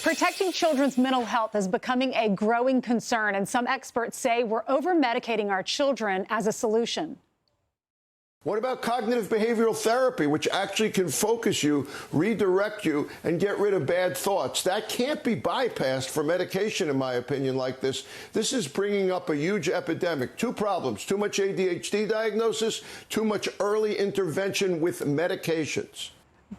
Protecting children's mental health is becoming a growing concern, and some experts say we're over-medicating our children as a solution. What about cognitive behavioral therapy, which actually can focus you, redirect you, and get rid of bad thoughts? That can't be bypassed for medication, in my opinion, like this. This is bringing up a huge epidemic. Two problems: too much ADHD diagnosis, too much early intervention with medications.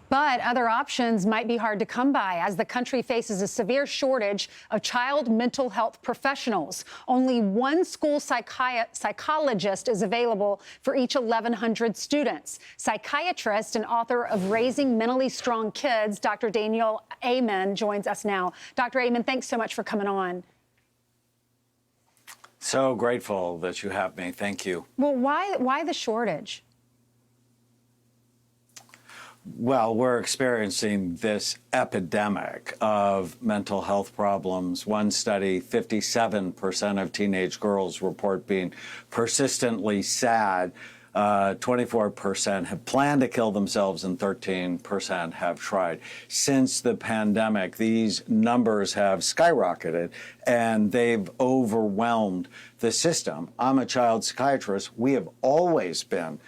But other options might be hard to come by as the country faces a severe shortage of child mental health professionals. Only one school psychologist is available for each 1,100 students. Psychiatrist and author of Raising Mentally Strong Kids, Dr. Daniel Amen, joins us now. Dr. Amen, thanks so much for coming on. So grateful that you have me. Thank you. Well, why the shortage? Well, we're experiencing this epidemic of mental health problems. One study, 57% of teenage girls report being persistently sad. 24% have planned to kill themselves and 13% have tried. Since the pandemic, these numbers have skyrocketed and they've overwhelmed the system. I'm a child psychiatrist. We have always been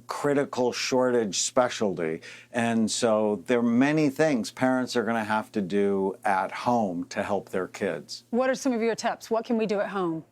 critical shortage specialty. And so there are many things parents are going to have to do at home to help their kids. What are some of your tips? What can we do at home?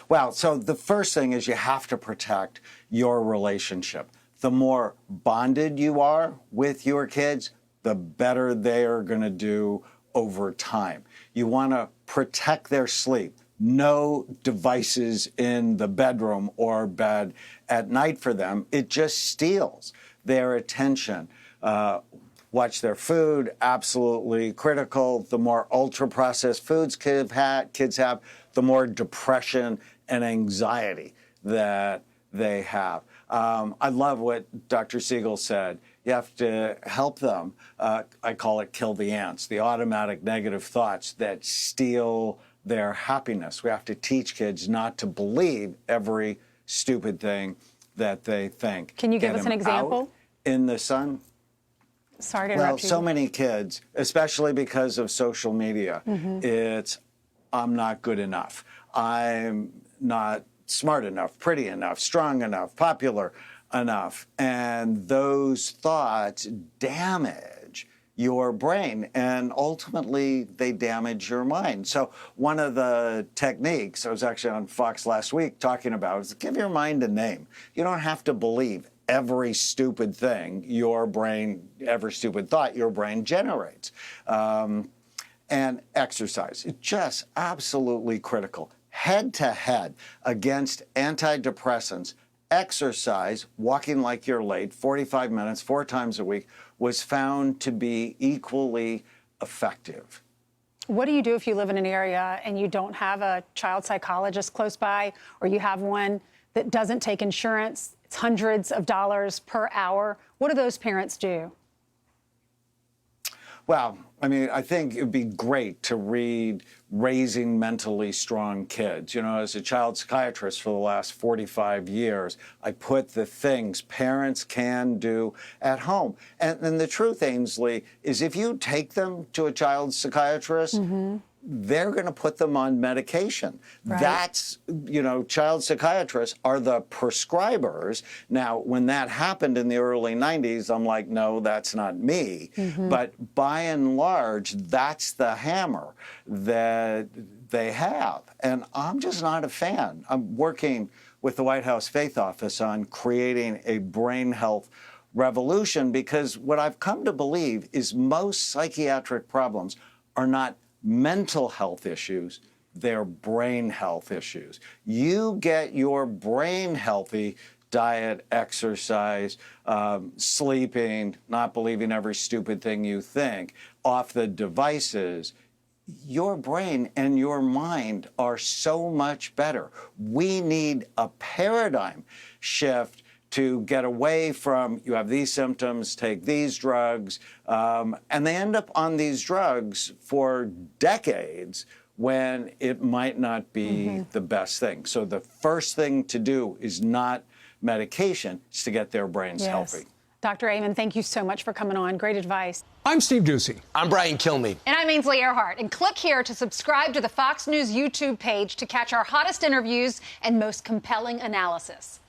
Well, so the first thing is you have to protect your relationship. The more bonded you are with your kids, the better they are going to do over time. You want to protect their sleep. No devices in the bedroom or bed at night for them. It just steals their attention. Watch their food, absolutely critical. The more ultra-processed foods kids have, the more depression and anxiety that they have. I love what Dr. Siegel said. You have to help them. I call it kill the ants, the automatic negative thoughts that steal their happiness. We have to teach kids not to believe every stupid thing that they think. Can you give us an example? In the sun. Sorry to interrupt you. Well, so many kids, especially because of social media, it's, I'm not good enough. I'm not smart enough, pretty enough, strong enough, popular enough. And those thoughts damage your brain, and ultimately they damage your mind. So one of the techniques, I was actually on Fox last week talking about, is give your mind a name. You don't have to believe every stupid thing every stupid thought your brain generates. And exercise, it's just absolutely critical. Head to head against antidepressants, exercise, walking like you're late, 45 minutes, 4 times a week, was found to be equally effective. What do you do if you live in an area and you don't have a child psychologist close by, or you have one that doesn't take insurance? It's hundreds of dollars per hour. What do those parents do? Well, I mean, I think it would be great to read Raising Mentally Strong Kids. You know, as a child psychiatrist for the last 45 years, I put the things parents can do at home. And the truth, Ainsley, is if you take them to a child psychiatrist, they're going to put them on medication. Right. That's, you know, child psychiatrists are the prescribers. Now, when that happened in the early 90s, I'm like, no, that's not me. But by and large, that's the hammer that they have. And I'm just not a fan. I'm working with the White House Faith Office on creating a brain health revolution, because what I've come to believe is most psychiatric problems are not mental health issues, they're brain health issues. You get your brain healthy, diet, exercise, sleeping, not believing every stupid thing you think, off the devices, your brain and your mind are so much better. We need a paradigm shift to get away from, you have these symptoms, take these drugs, and they end up on these drugs for decades when it might not be the best thing. So the first thing to do is not medication, it's to get their brains healthy. Dr. Amen, thank you so much for coming on. Great advice. I'm Steve Doocy. I'm Brian Kilmeade. And I'm Ainsley Earhart. And click here to subscribe to the Fox News YouTube page to catch our hottest interviews and most compelling analysis.